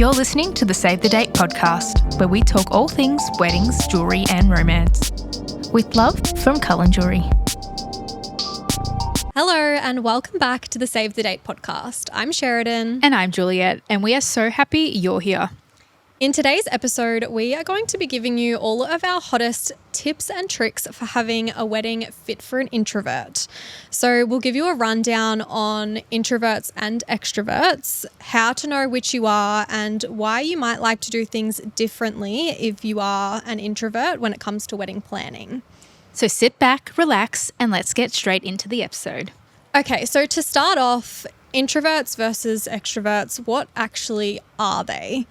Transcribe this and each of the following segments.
You're listening to the Save the Date podcast, where we talk all things weddings, jewellery and romance. With love from Cullen Jewellery. Hello and welcome back to the Save the Date podcast. I'm Sheridan. And I'm Juliette, and we are so happy you're here. In today's episode, we are going to be giving you all of our hottest tips and tricks for having a wedding fit for an introvert. So we'll give you a rundown on introverts and extroverts, how to know which you are, and why you might like to do things differently if you are an introvert when it comes to wedding planning. So sit back, relax, and let's get straight into the episode. Okay, so to start off, introverts versus extroverts, what actually are they?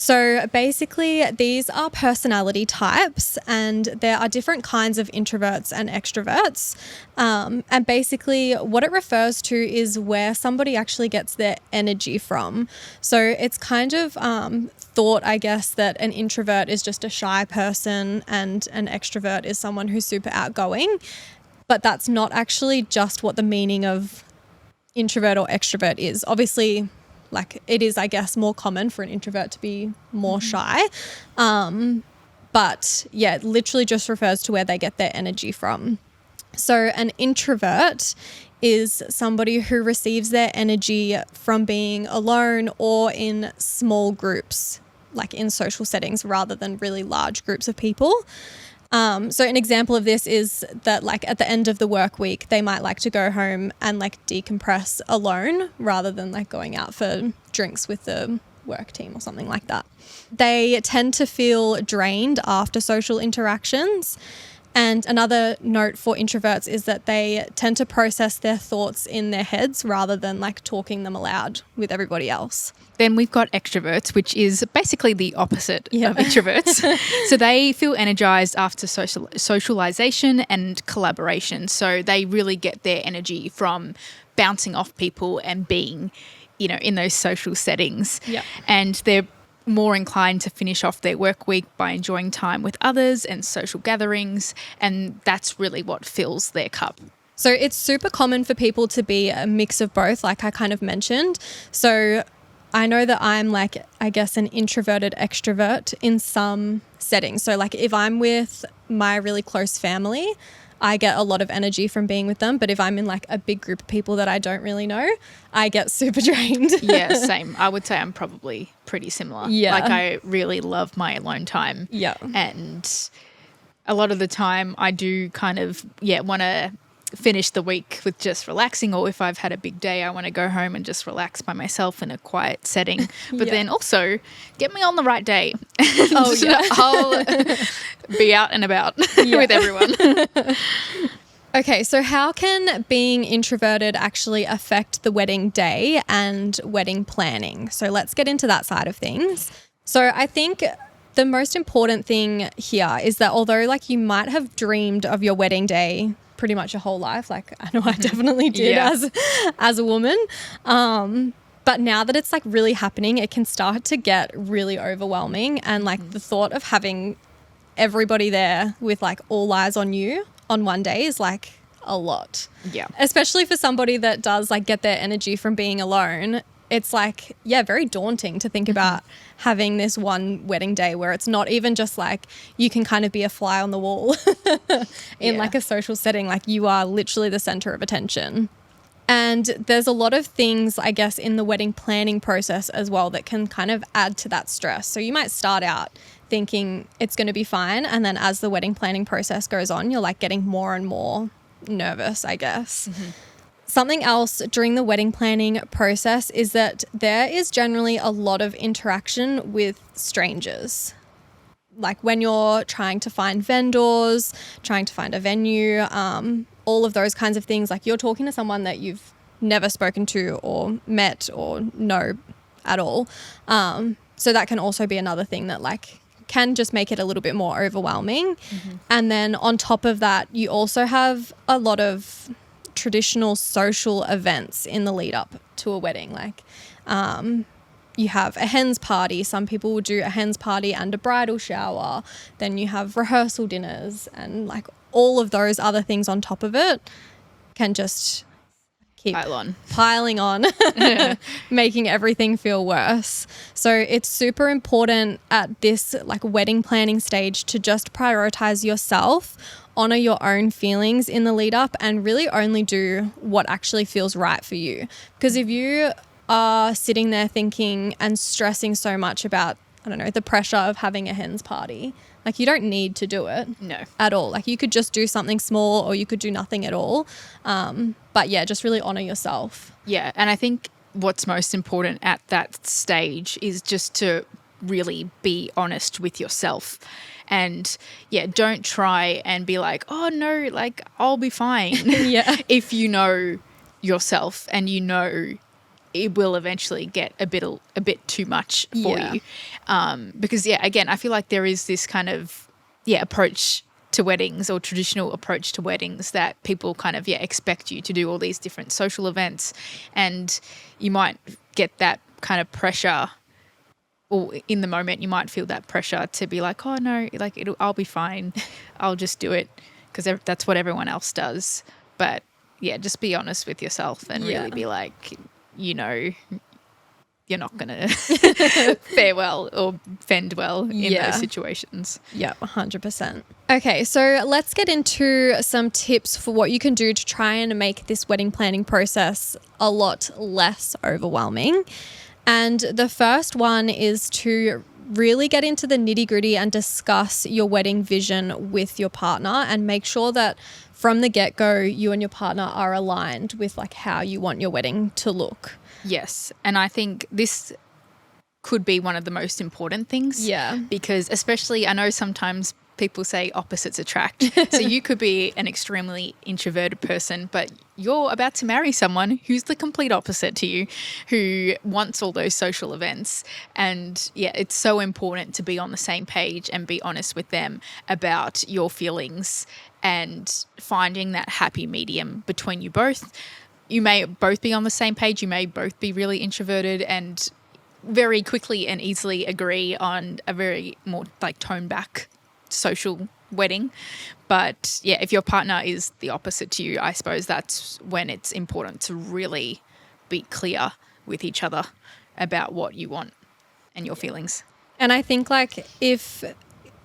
So basically, these are personality types, and there are different kinds of introverts and extroverts. And basically, what it refers to is where somebody actually gets their energy from. So it's kind of thought, I guess, that an introvert is just a shy person and an extrovert is someone who's super outgoing. But that's not actually just what the meaning of introvert or extrovert is. Obviously, like it is, I guess, more common for an introvert to be more shy. But yeah, it literally just refers to where they get their energy from. So an introvert is somebody who receives their energy from being alone or in small groups, like in social settings rather than really large groups of people. So an example of this is that like at the end of the work week, they might like to go home and like decompress alone rather than like going out for drinks with the work team or something like that. They tend to feel drained after social interactions. And another note for introverts is that they tend to process their thoughts in their heads rather than like talking them aloud with everybody else. Then we've got extroverts, which is basically the opposite of introverts. So they feel energized after socialization and collaboration. So they really get their energy from bouncing off people and being, you know, in those social settings. Yeah. And they're more inclined to finish off their work week by enjoying time with others and social gatherings. And that's really what fills their cup. So it's super common for people to be a mix of both, like I kind of mentioned. So I know that I'm like, I guess, an introverted extrovert in some settings. So like if I'm with my really close family, I get a lot of energy from being with them. But if I'm in like a big group of people that I don't really know, I get super drained. Yeah, same. I would say I'm probably pretty similar. Yeah. Like I really love my alone time. Yeah. And a lot of the time I do kind of, want to finish the week with just relaxing, or if I've had a big day, I want to go home and just relax by myself in a quiet setting. But then also get me on the right day. Oh, yeah. I'll be out and about with everyone. Okay, so how can being introverted actually affect the wedding day and wedding planning? So let's get into that side of things. So I think the most important thing here is that although like you might have dreamed of your wedding day pretty much your whole life, like I know I definitely did as a woman, but now that it's like really happening, it can start to get really overwhelming, and like the thought of having everybody there with like all eyes on you on one day is like a lot. Yeah. Especially for somebody that does like get their energy from being alone. It's like, very daunting to think about having this one wedding day where it's not even just like you can kind of be a fly on the wall in like a social setting. Like you are literally the center of attention. And there's a lot of things, I guess, in the wedding planning process as well that can kind of add to that stress. So you might start out thinking it's going to be fine. And then as the wedding planning process goes on, you're like getting more and more nervous, I guess. Something else during the wedding planning process is that there is generally a lot of interaction with strangers. Like when you're trying to find vendors, trying to find a venue, all of those kinds of things, like you're talking to someone that you've never spoken to or met or know at all. So that can also be another thing that like can just make it a little bit more overwhelming. And then on top of that, you also have a lot of traditional social events in the lead up to a wedding. Like you have a hens party. Some people will do a hens party and a bridal shower. Then you have rehearsal dinners, and like all of those other things on top of it can just keep piling on, making everything feel worse. So it's super important at this like wedding planning stage to just prioritize yourself, honor your own feelings in the lead up, and really only do what actually feels right for you. Because if you are sitting there thinking and stressing so much about, I don't know, the pressure of having a hen's party, like you don't need to do it at all. Like you could just do something small or you could do nothing at all. But yeah, just really honor yourself. Yeah. And I think what's most important at that stage is just to really be honest with yourself. And yeah, don't try and be like, oh no, like I'll be fine. If you know yourself and you know it will eventually get a bit too much for you. Because again, I feel like there is this kind of approach to weddings, or traditional approach to weddings, that people kind of expect you to do all these different social events, and you might get that kind of pressure, or in the moment you might feel that pressure to be like, oh no, like I'll be fine, I'll just do it because that's what everyone else does. But just be honest with yourself and really be like, you know, you're not going to fare well or fend well in those situations. Yeah, 100%. Okay, so let's get into some tips for what you can do to try and make this wedding planning process a lot less overwhelming. And the first one is to really get into the nitty-gritty and discuss your wedding vision with your partner, and make sure that from the get-go you and your partner are aligned with like how you want your wedding to look. Yes. And I think this could be one of the most important things. Yeah. Because especially, I know sometimes people say opposites attract. So you could be an extremely introverted person, but you're about to marry someone who's the complete opposite to you, who wants all those social events. And it's so important to be on the same page and be honest with them about your feelings and finding that happy medium between you both. You may both be on the same page. You may both be really introverted and very quickly and easily agree on a very more like toned back social wedding. But if your partner is the opposite to you, I suppose that's when it's important to really be clear with each other about what you want and your feelings. And I think like if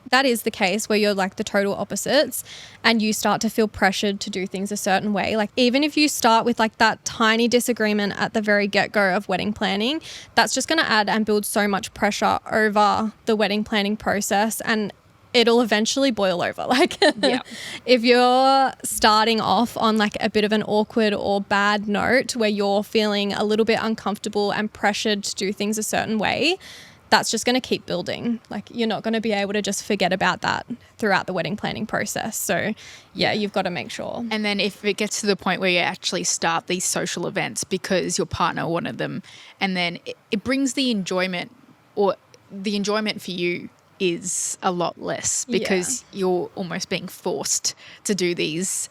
that is the case where you're like the total opposites and you start to feel pressured to do things a certain way, like even if you start with like that tiny disagreement at the very get-go of wedding planning, that's just going to add and build so much pressure over the wedding planning process, and it'll eventually boil over. Like if you're starting off on like a bit of an awkward or bad note where you're feeling a little bit uncomfortable and pressured to do things a certain way, that's just going to keep building. Like you're not going to be able to just forget about that throughout the wedding planning process. So you've got to make sure. And then if it gets to the point where you actually start these social events because your partner wanted them, and then it brings the enjoyment, or the enjoyment for you is a lot less because you're almost being forced to do these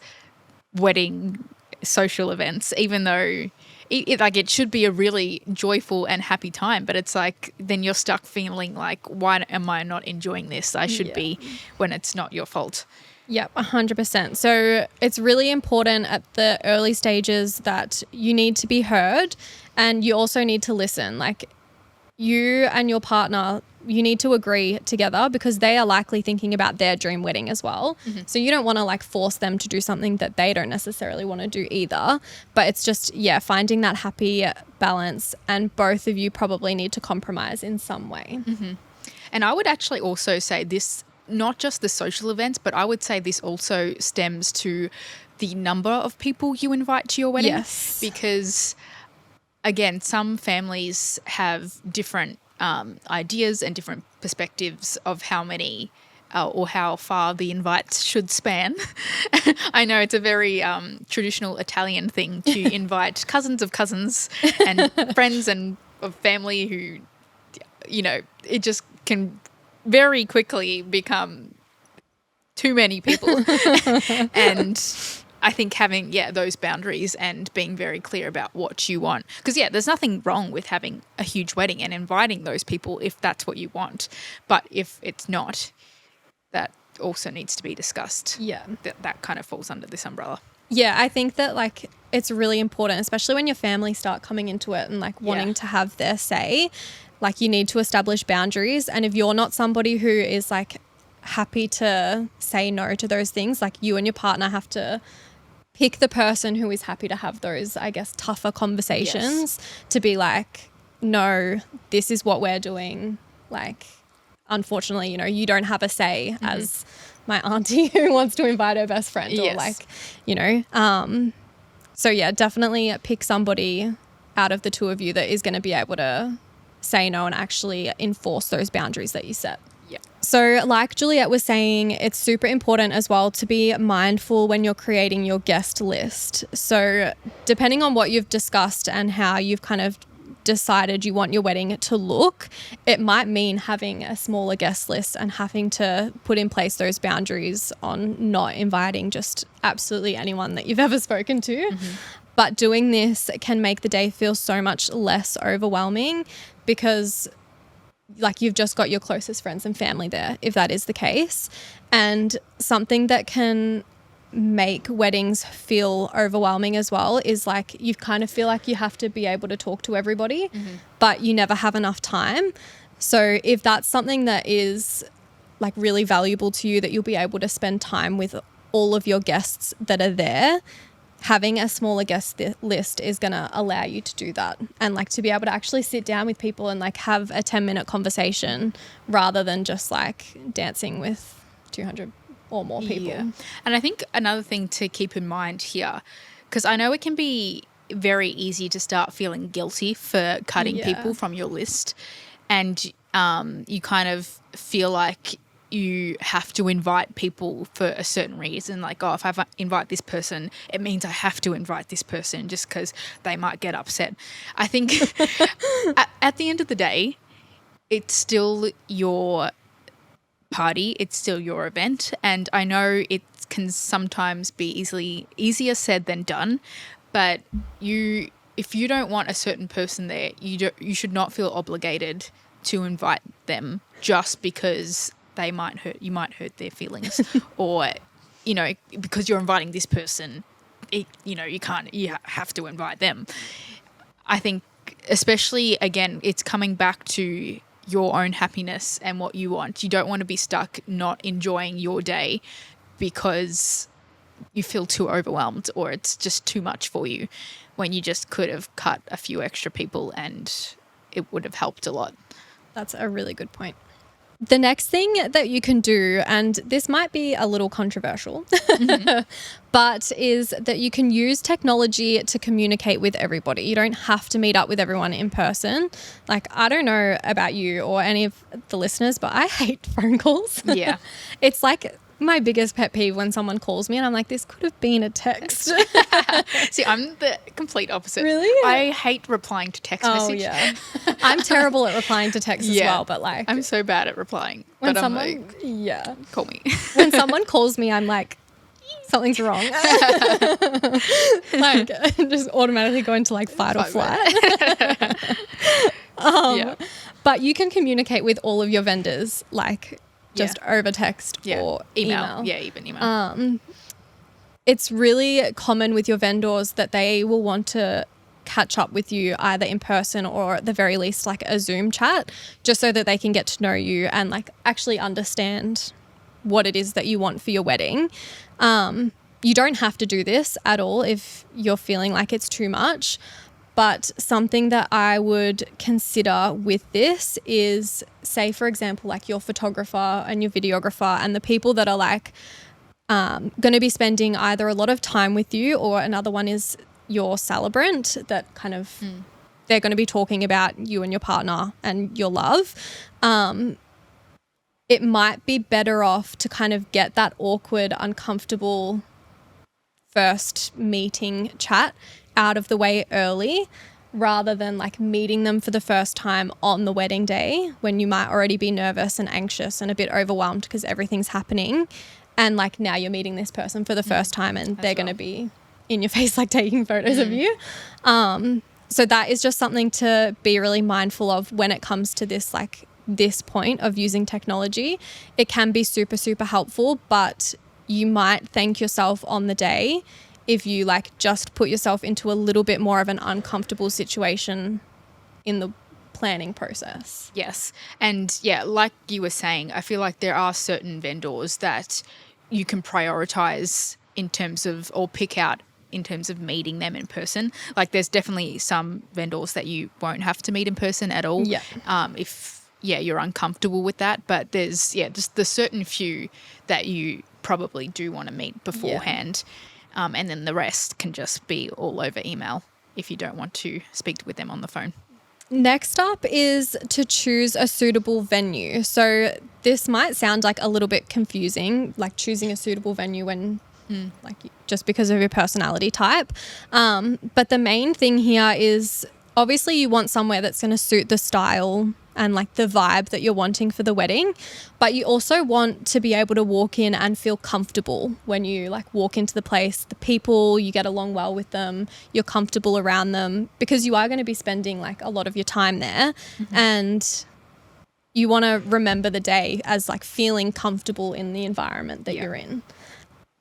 wedding social events, even though it should be a really joyful and happy time, but it's like then you're stuck feeling like, why am I not enjoying this? I should be, when it's not your fault. Yep, 100%. So it's really important at the early stages that you need to be heard, and you also need to listen. Like you and your partner, you need to agree together because they are likely thinking about their dream wedding as well. Mm-hmm. So you don't want to like force them to do something that they don't necessarily want to do either. But it's just, finding that happy balance, and both of you probably need to compromise in some way. Mm-hmm. And I would actually also say this, not just the social events, but I would say this also stems to the number of people you invite to your wedding. Yes. Because again, some families have different ideas and different perspectives of how many or how far the invites should span. I know it's a very traditional Italian thing to invite cousins of cousins and friends and of family who, it just can very quickly become too many people. And I think having, those boundaries and being very clear about what you want. Because, there's nothing wrong with having a huge wedding and inviting those people if that's what you want. But if it's not, that also needs to be discussed. Yeah. That kind of falls under this umbrella. Yeah, I think that like it's really important, especially when your family start coming into it and like wanting to have their say. Like you need to establish boundaries. And if you're not somebody who is like happy to say no to those things, like you and your partner have to pick the person who is happy to have those, I guess, tougher conversations to be like, no, this is what we're doing. Like, unfortunately, you know, you don't have a say as my auntie who wants to invite her best friend or like, you know. So yeah, definitely pick somebody out of the two of you that is going to be able to say no and actually enforce those boundaries that you set. Yeah. So like Juliette was saying, it's super important as well to be mindful when you're creating your guest list. So depending on what you've discussed and how you've kind of decided you want your wedding to look, it might mean having a smaller guest list and having to put in place those boundaries on not inviting just absolutely anyone that you've ever spoken to. But doing this can make the day feel so much less overwhelming because like you've just got your closest friends and family there, if that is the case. And something that can make weddings feel overwhelming as well is like you kind of feel like you have to be able to talk to everybody, but you never have enough time. So if that's something that is like really valuable to you, that you'll be able to spend time with all of your guests that are there, having a smaller guest list is going to allow you to do that and like to be able to actually sit down with people and like have a 10-minute conversation rather than just like dancing with 200 or more people. Yeah. And I think another thing to keep in mind here, because I know it can be very easy to start feeling guilty for cutting people from your list, and you kind of feel like you have to invite people for a certain reason. Like, oh, if I invite this person, it means I have to invite this person just because they might get upset. I think at the end of the day, it's still your party, it's still your event, and I know it can sometimes be easier said than done, but if you don't want a certain person there, you should not feel obligated to invite them just because you might hurt their feelings or you know, because you're inviting this person, you have to invite them. I think especially, again, it's coming back to your own happiness and what you want. You don't want to be stuck not enjoying your day because you feel too overwhelmed or it's just too much for you, when you just could have cut a few extra people and it would have helped a lot. That's a really good point. The next thing that you can do, and this might be a little controversial, but is that you can use technology to communicate with everybody. You don't have to meet up with everyone in person. Like, I don't know about you or any of the listeners, but I hate phone calls. Yeah. It's like my biggest pet peeve when someone calls me and I'm like, this could have been a text. See, I'm the complete opposite. Really? I hate replying to text messages. Yeah. I'm terrible at replying to text as well, but like, I'm so bad at replying. when But someone, I'm like, call me. when someone calls me, I'm like, something's wrong. Like, just automatically go into like fight or flight. But you can communicate with all of your vendors, like just over text or email. Yeah, even email. It's really common with your vendors that they will want to catch up with you either in person or at the very least like a Zoom chat, just so that they can get to know you and like actually understand what it is that you want for your wedding. You don't have to do this at all if you're feeling like it's too much, but something that I would consider with this is, say for example, like your photographer and your videographer and the people that are like going to be spending either a lot of time with you, or another one is your celebrant that kind of they're going to be talking about you and your partner and your love. It might be better off to kind of get that awkward, uncomfortable first meeting chat out of the way early, rather than like meeting them for the first time on the wedding day when you might already be nervous and anxious and a bit overwhelmed because everything's happening. And like now you're meeting this person for the first time and they're going to be in your face, like taking photos of you. So that is just something to be really mindful of when it comes to this, like this point of using technology. It can be super, super helpful, but you might thank yourself on the day if you like just put yourself into a little bit more of an uncomfortable situation in the planning process. Yes. And yeah, like you were saying, I feel like there are certain vendors that you can prioritize in terms of, or pick out in terms of meeting them in person. Like there's definitely some vendors that you won't have to meet in person at all. Yeah. If you're uncomfortable with that, but there's just the certain few that you probably do want to meet beforehand. And then the rest can just be all over email if you don't want to speak with them on the phone. Next up is to choose a suitable venue. So this might sound like a little bit confusing, like choosing a suitable venue when like just because of your personality type. But the main thing here is obviously you want somewhere that's going to suit the style and like the vibe that you're wanting for the wedding, but you also want to be able to walk in and feel comfortable when you like walk into the place. The people, you get along well with them, you're comfortable around them, because you are going to be spending like a lot of your time there. And you want to remember the day as like feeling comfortable in the environment that you're in.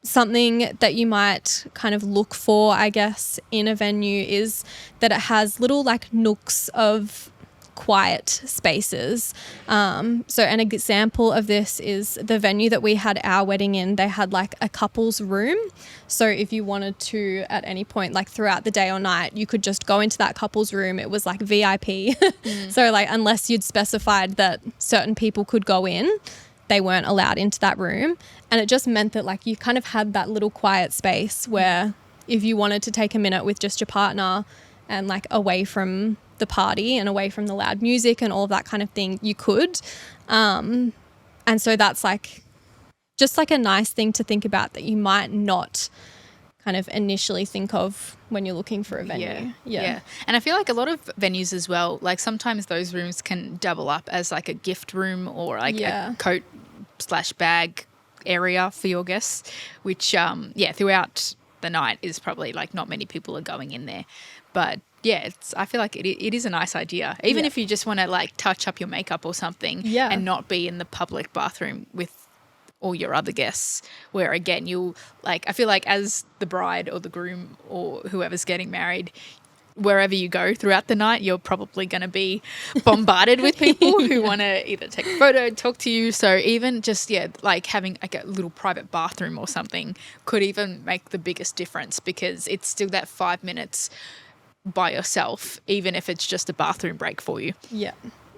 Something that you might kind of look for, I guess, in a venue is that it has little like nooks of quiet spaces. So an example of this is the venue that we had our wedding in. They had like a couple's room. So if you wanted to at any point, like throughout the day or night, you could just go into that couple's room. It was like VIP. So like unless you'd specified that certain people could go in, they weren't allowed into that room. And it just meant that like you kind of had that little quiet space where if you wanted to take a minute with just your partner and like away from the party and away from the loud music and all of that kind of thing, you could. And so that's like just like a nice thing to think about that you might not kind of initially think of when you're looking for a venue. Yeah. And I feel like a lot of venues as well, like sometimes those rooms can double up as like a gift room or like a coat/bag area for your guests, which throughout the night is probably like not many people are going in there. But yeah, I feel like it is a nice idea. Even if you just want to like touch up your makeup or something and not be in the public bathroom with all your other guests, where again, you'll like, I feel like as the bride or the groom or whoever's getting married, wherever you go throughout the night, you're probably going to be bombarded with people who want to either take a photo, talk to you. So even just, like having like a little private bathroom or something could even make the biggest difference, because it's still that 5 minutes by yourself, even if it's just a bathroom break for you. Yeah,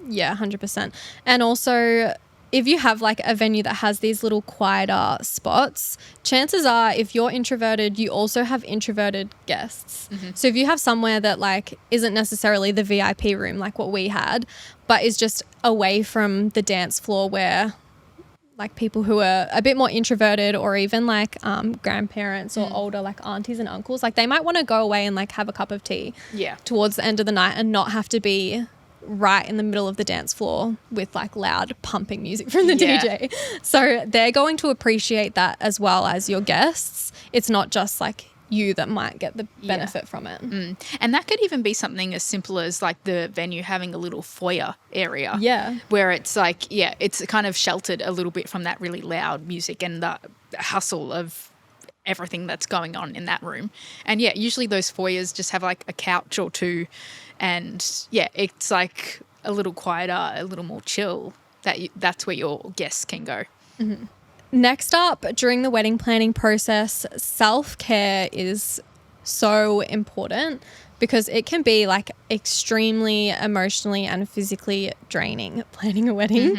100%. And also, if you have like a venue that has these little quieter spots, chances are if you're introverted, you also have introverted guests. So if you have somewhere that like isn't necessarily the VIP room like what we had, but is just away from the dance floor where like people who are a bit more introverted, or even like grandparents or older like aunties and uncles, like they might want to go away and like have a cup of tea towards the end of the night and not have to be right in the middle of the dance floor with like loud pumping music from the DJ. So they're going to appreciate that as well as your guests. It's not just like you that might get the benefit from it. And that could even be something as simple as like the venue having a little foyer area where it's like it's kind of sheltered a little bit from that really loud music and the hustle of everything that's going on in that room. And usually those foyers just have like a couch or two, and it's like a little quieter, a little more chill. That's where your guests can go. Next up, during the wedding planning process, self-care is so important, because it can be like extremely emotionally and physically draining planning a wedding.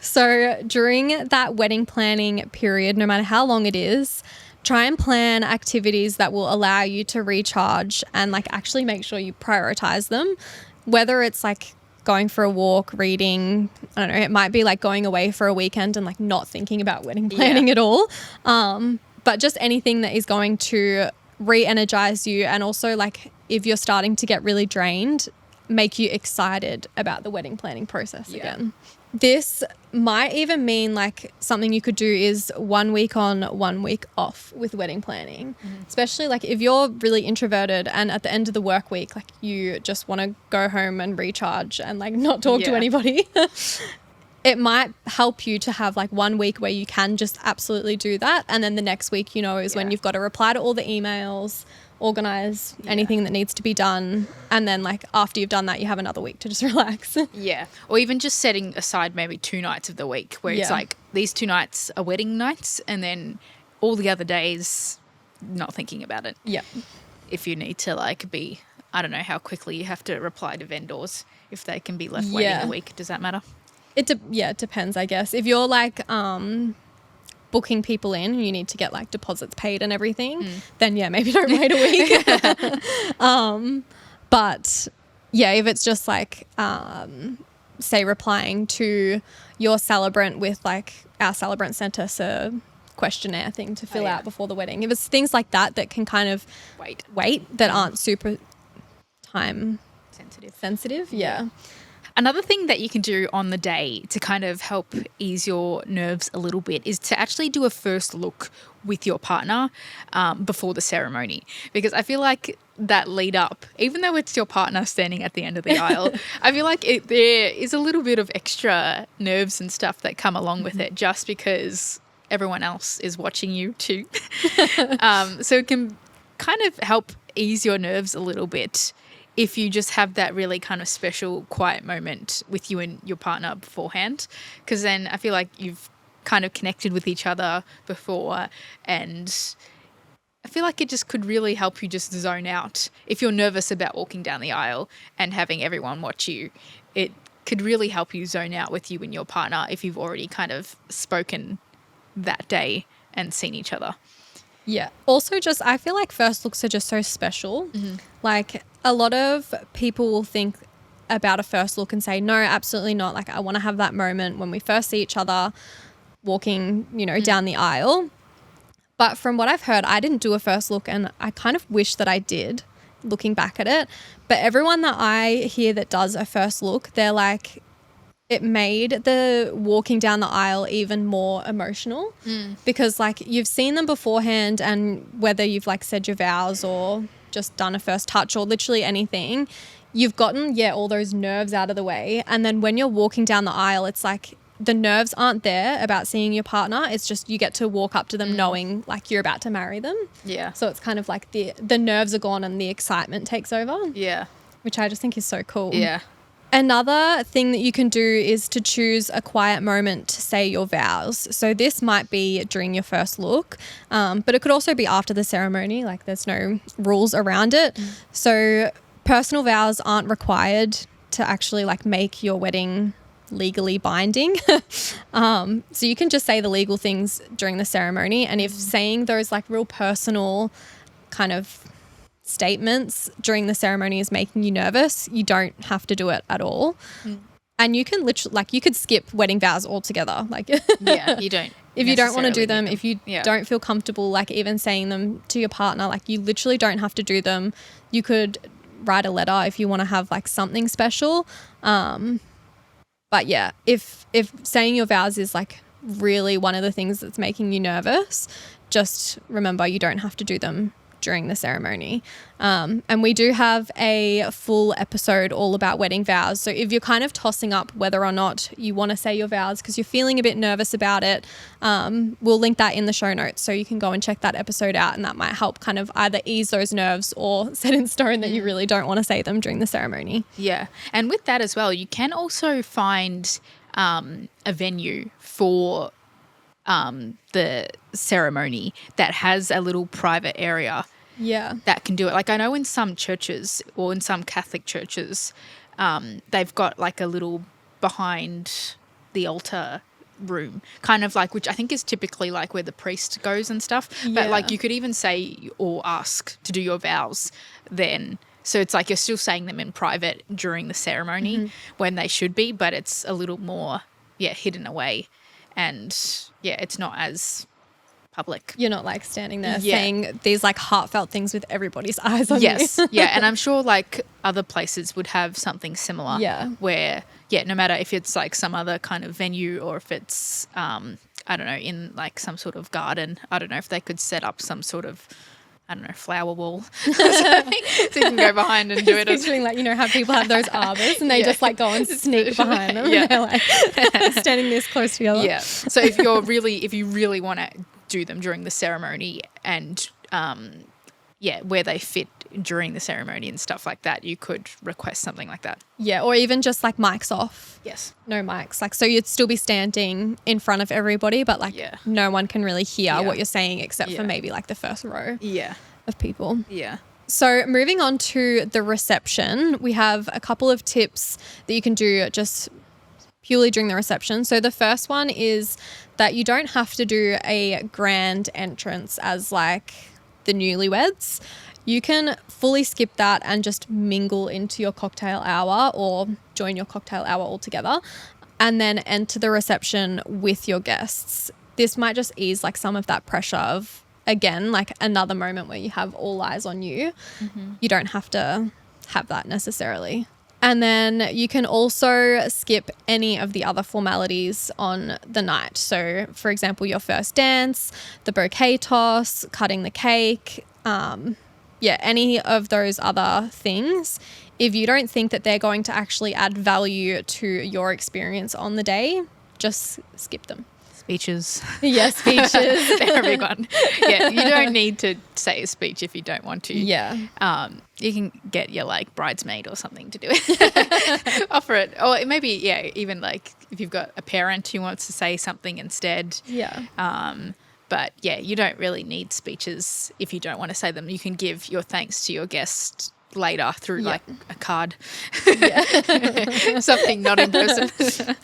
So during that wedding planning period, no matter how long it is, try and plan activities that will allow you to recharge and like actually make sure you prioritize them, whether it's like going for a walk, reading, I don't know, it might be like going away for a weekend and like not thinking about wedding planning at all. But just anything that is going to re-energize you, and also like if you're starting to get really drained, make you excited about the wedding planning process again. This might even mean like something you could do is 1 week on, 1 week off with wedding planning, especially like if you're really introverted and at the end of the work week, like you just want to go home and recharge and like not talk to anybody. it might help you to have like 1 week where you can just absolutely do that. And then the next week, you know, is when you've got to reply to all the emails, organize anything that needs to be done. And then like after you've done that, you have another week to just relax. Yeah. Or even just setting aside maybe 2 nights of the week where it's like these 2 nights are wedding nights and then all the other days not thinking about it. Yeah. If you need to like be, I don't know how quickly you have to reply to vendors, if they can be left waiting a week. Does that matter? It depends, I guess. If you're like booking people in, you need to get like deposits paid and everything, then maybe don't wait a week. But yeah, if it's just like say replying to your celebrant with like our celebrant sent us a questionnaire thing to fill out before the wedding. If it's things like that can kind of wait that aren't super time sensitive. Yeah. Another thing that you can do on the day to kind of help ease your nerves a little bit is to actually do a first look with your partner before the ceremony. Because I feel like that lead up, even though it's your partner standing at the end of the aisle, I feel like there is a little bit of extra nerves and stuff that come along with it just because everyone else is watching you too. So it can kind of help ease your nerves a little bit if you just have that really kind of special quiet moment with you and your partner beforehand, because then I feel like you've kind of connected with each other before, and I feel like it just could really help you just zone out. If you're nervous about walking down the aisle and having everyone watch you, it could really help you zone out with you and your partner if you've already kind of spoken that day and seen each other. Yeah. Also just, I feel like first looks are just so special. Like a lot of people will think about a first look and say, no, absolutely not. Like I want to have that moment when we first see each other walking, you know, down the aisle. But from what I've heard, I didn't do a first look and I kind of wish that I did looking back at it. But everyone that I hear that does a first look, they're like, it made the walking down the aisle even more emotional because like you've seen them beforehand, and whether you've like said your vows or just done a first touch or literally anything, you've gotten all those nerves out of the way. And then when you're walking down the aisle, it's like the nerves aren't there about seeing your partner. It's just you get to walk up to them knowing like you're about to marry them. Yeah. So it's kind of like the nerves are gone and the excitement takes over. Yeah. Which I just think is so cool. Yeah. Another thing that you can do is to choose a quiet moment to say your vows. So this might be during your first look, but it could also be after the ceremony. Like there's no rules around it. So personal vows aren't required to actually like make your wedding legally binding. So you can just say the legal things during the ceremony. And if saying those like real personal kind of statements during the ceremony is making you nervous, you don't have to do it at all. And you can literally like you could skip wedding vows altogether. Like you don't if you don't want to do them, if you don't feel comfortable like even saying them to your partner, like you literally don't have to do them. You could write a letter if you want to have like something special. But yeah, if saying your vows is like really one of the things that's making you nervous, just remember you don't have to do them during the ceremony. And we do have a full episode all about wedding vows. So if you're kind of tossing up whether or not you want to say your vows because you're feeling a bit nervous about it, we'll link that in the show notes so you can go and check that episode out, and that might help kind of either ease those nerves or set in stone that you really don't want to say them during the ceremony. Yeah. And with that as well, you can also find a venue for the ceremony that has a little private area that can do it. Like I know in some churches or in some Catholic churches, they've got like a little behind the altar room, kind of like, which I think is typically like where the priest goes and stuff. But like you could even say or ask to do your vows then. So it's like you're still saying them in private during the ceremony when they should be, but it's a little more, hidden away. And it's not as public. You're not like standing there saying these like heartfelt things with everybody's eyes on you. And I'm sure like other places would have something similar. Where no matter if it's like some other kind of venue or if it's I don't know, in like some sort of garden. I don't know if they could set up some sort of I don't know, flower wall or something. So you can go behind and do it. Picturing like, you know, how people have those arbors and they just like go and sneak behind them. And they're like standing this close together. Yeah. So if you really want to do them during the ceremony and where they fit during the ceremony and stuff like that, you could request something like that. Yeah, or even just like mics off. Yes. No mics. Like, so you'd still be standing in front of everybody, but like no one can really hear what you're saying except for maybe like the first row of people. Yeah. So moving on to the reception, we have a couple of tips that you can do just purely during the reception. So the first one is that you don't have to do a grand entrance as like the newlyweds. You can fully skip that and just mingle into your cocktail hour or join your cocktail hour altogether and then enter the reception with your guests. This might just ease like some of that pressure of, again, like another moment where you have all eyes on you. Mm-hmm. You don't have to have that necessarily. And then you can also skip any of the other formalities on the night. So, for example, your first dance, the bouquet toss, cutting the cake, any of those other things. If you don't think that they're going to actually add value to your experience on the day, just skip them. Speeches. Yeah, speeches. They're a big one. Yeah, you don't need to say a speech if you don't want to. Yeah. You can get your like bridesmaid or something to do it. Offer it. Or maybe, even like if you've got a parent who wants to say something instead. Yeah. But you don't really need speeches if you don't want to say them. You can give your thanks to your guest later through like a card. Something not in person.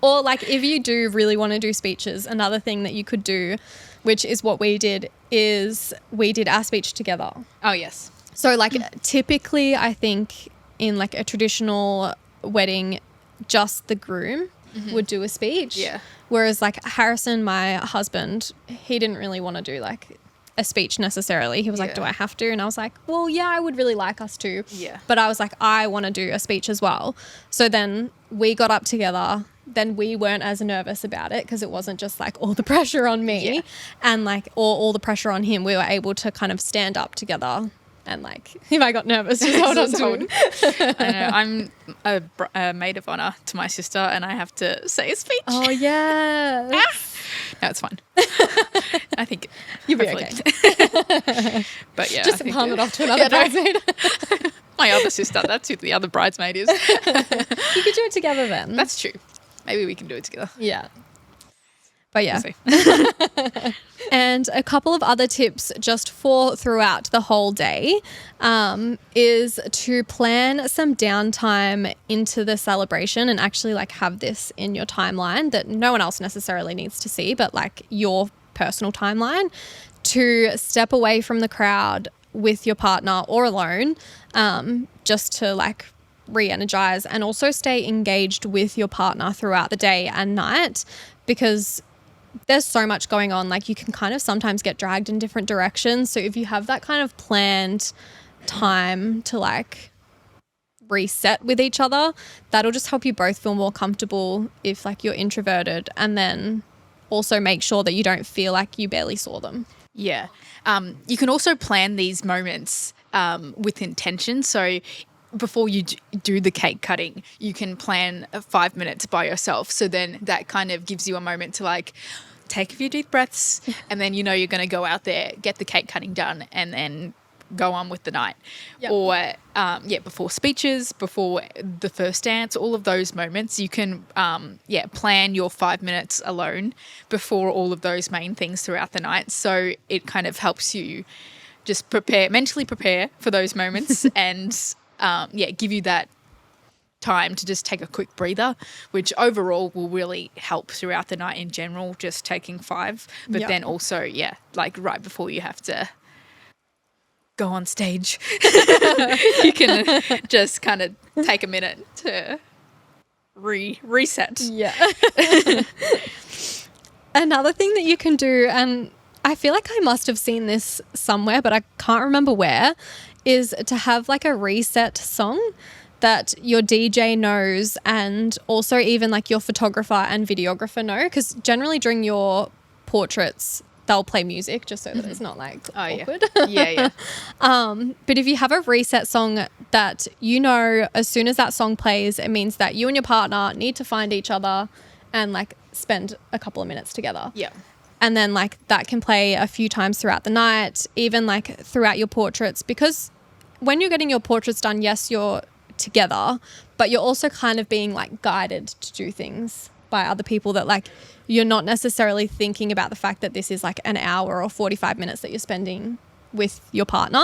Or like if you do really want to do speeches, another thing that you could do, which is what we did, is we did our speech together. Oh, yes. So like typically I think in like a traditional wedding, just the groom would do a speech. Yeah. Whereas like Harrison, my husband, he didn't really want to do like a speech necessarily. He was like, do I have to? And I was like, well, yeah, I would really like us to. Yeah. But I was like, I want to do a speech as well. So then we got up together. Then we weren't as nervous about it because it wasn't just like all the pressure on me and like all the pressure on him. We were able to kind of stand up together. And like, if I got nervous, just hold on to him. I know. I'm a maid of honour to my sister, and I have to say a speech. Oh yeah. No, it's fine. I think you'll be okay. But yeah, just palm it off to another bridesmaid. My other sister. That's who the other bridesmaid is. You could do it together then. That's true. Maybe we can do it together. Yeah. But yeah. We'll and a couple of other tips just for throughout the whole day is to plan some downtime into the celebration and actually like have this in your timeline that no one else necessarily needs to see, but like your personal timeline to step away from the crowd with your partner or alone just to like re-energize and also stay engaged with your partner throughout the day and night because there's so much going on. Like you can kind of sometimes get dragged in different directions. So if you have that kind of planned time to like reset with each other, that'll just help you both feel more comfortable if like you're introverted, and then also make sure that you don't feel like you barely saw them. Yeah. You can also plan these moments with intention. So before you do the cake cutting, you can plan 5 minutes by yourself. So then that kind of gives you a moment to like take a few deep breaths, and then you're going to go out there, get the cake cutting done, and then go on with the night. Yep. Or before speeches, before the first dance, all of those moments you can plan your 5 minutes alone before all of those main things throughout the night. So it kind of helps you just mentally prepare for those moments and give you that time to just take a quick breather, which overall will really help throughout the night in general, just taking 5. But then also, like right before you have to go on stage, you can just kind of take a minute to reset. Yeah. Another thing that you can do, and I feel like I must have seen this somewhere, but I can't remember where, is to have like a reset song that your DJ knows and also even like your photographer and videographer know, because generally during your portraits they'll play music just so that it's not like awkward. Yeah. But if you have a reset song that you know, as soon as that song plays, it means that you and your partner need to find each other and like spend a couple of minutes together. Yeah. And then like that can play a few times throughout the night, even like throughout your portraits, because when you're getting your portraits done, yes, you're together, but you're also kind of being like guided to do things by other people that like you're not necessarily thinking about the fact that this is like an hour or 45 minutes that you're spending with your partner.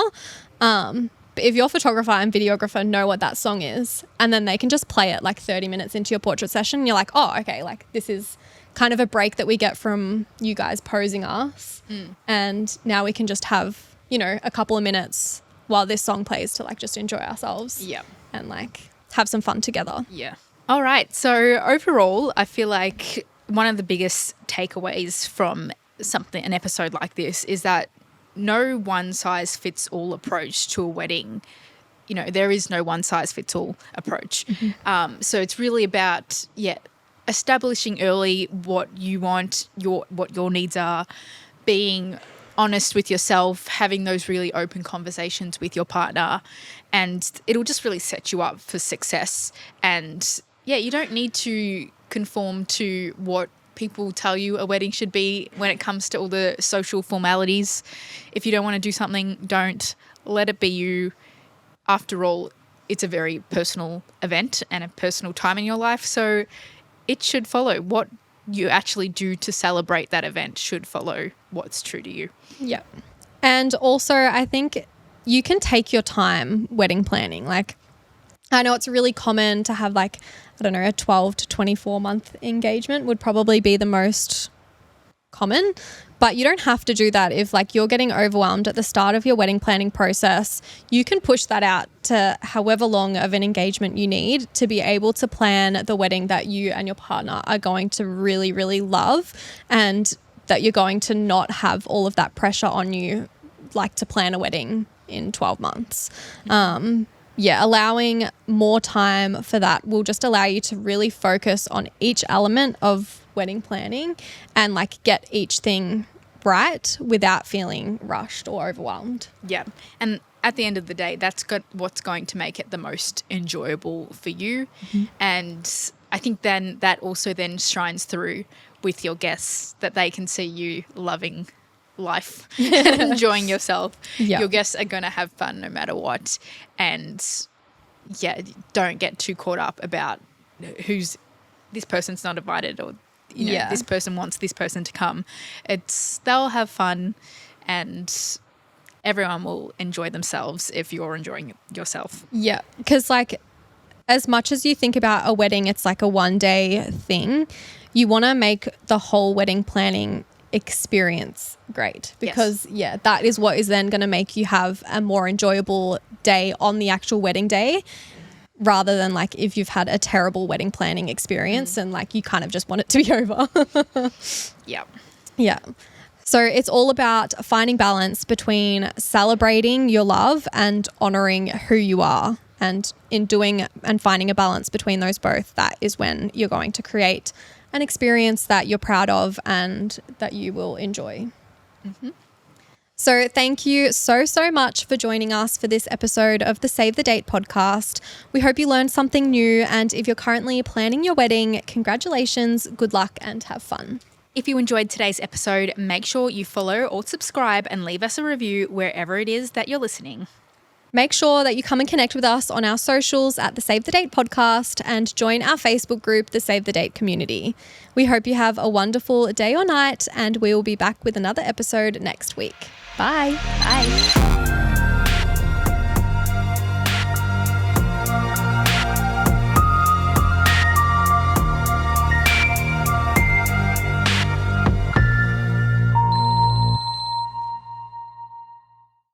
But if your photographer and videographer know what that song is, and then they can just play it like 30 minutes into your portrait session, you're like, oh, okay, like this is kind of a break that we get from you guys posing us. And now we can just have, you know, a couple of minutes while this song plays to like just enjoy ourselves. Yeah. And like have some fun together. Yeah. All right. So overall, I feel like one of the biggest takeaways from an episode like this is that no one size fits all approach to a wedding. You know, there is no one size fits all approach. So it's really about, establishing early what you want, what your needs are, being honest with yourself, having those really open conversations with your partner, and it'll just really set you up for success. And you don't need to conform to what people tell you a wedding should be when it comes to all the social formalities. If you don't want to do something, don't. Let it be you. After all, it's a very personal event and a personal time in your life, so it should follow what you actually do to celebrate that event should follow what's true to you. Yeah. And also I think you can take your time wedding planning. Like I know it's really common to have like, I don't know, a 12 to 24 month engagement would probably be the most common, but you don't have to do that. If like you're getting overwhelmed at the start of your wedding planning process, you can push that out to however long of an engagement you need to be able to plan the wedding that you and your partner are going to really, really love, and that you're going to not have all of that pressure on you, like to plan a wedding in 12 months. Allowing more time for that will just allow you to really focus on each element of wedding planning and like get each thing right without feeling rushed or overwhelmed. Yeah. And at the end of the day, that's what's going to make it the most enjoyable for you. And I think then that also then shines through with your guests, that they can see you loving life and enjoying yourself. Your guests are going to have fun no matter what. And don't get too caught up about this person's not invited, or this person wants this person to come. They'll have fun and everyone will enjoy themselves if you're enjoying yourself. Yeah, because like as much as you think about a wedding, it's like a one-day thing. You want to make the whole wedding planning experience great, because that is what is then going to make you have a more enjoyable day on the actual wedding day, rather than like if you've had a terrible wedding planning experience and like you kind of just want it to be over. So it's all about finding balance between celebrating your love and honoring who you are, and in doing and finding a balance between those both, that is when you're going to create an experience that you're proud of and that you will enjoy. So thank you so much for joining us for this episode of the Save the Date podcast. We hope you learned something new, and if you're currently planning your wedding, congratulations, good luck, and have fun. If you enjoyed today's episode, make sure you follow or subscribe and leave us a review wherever it is that you're listening. Make sure that you come and connect with us on our socials at the Save the Date podcast, and join our Facebook group, the Save the Date community. We hope you have a wonderful day or night, and we will be back with another episode next week. Bye. Bye.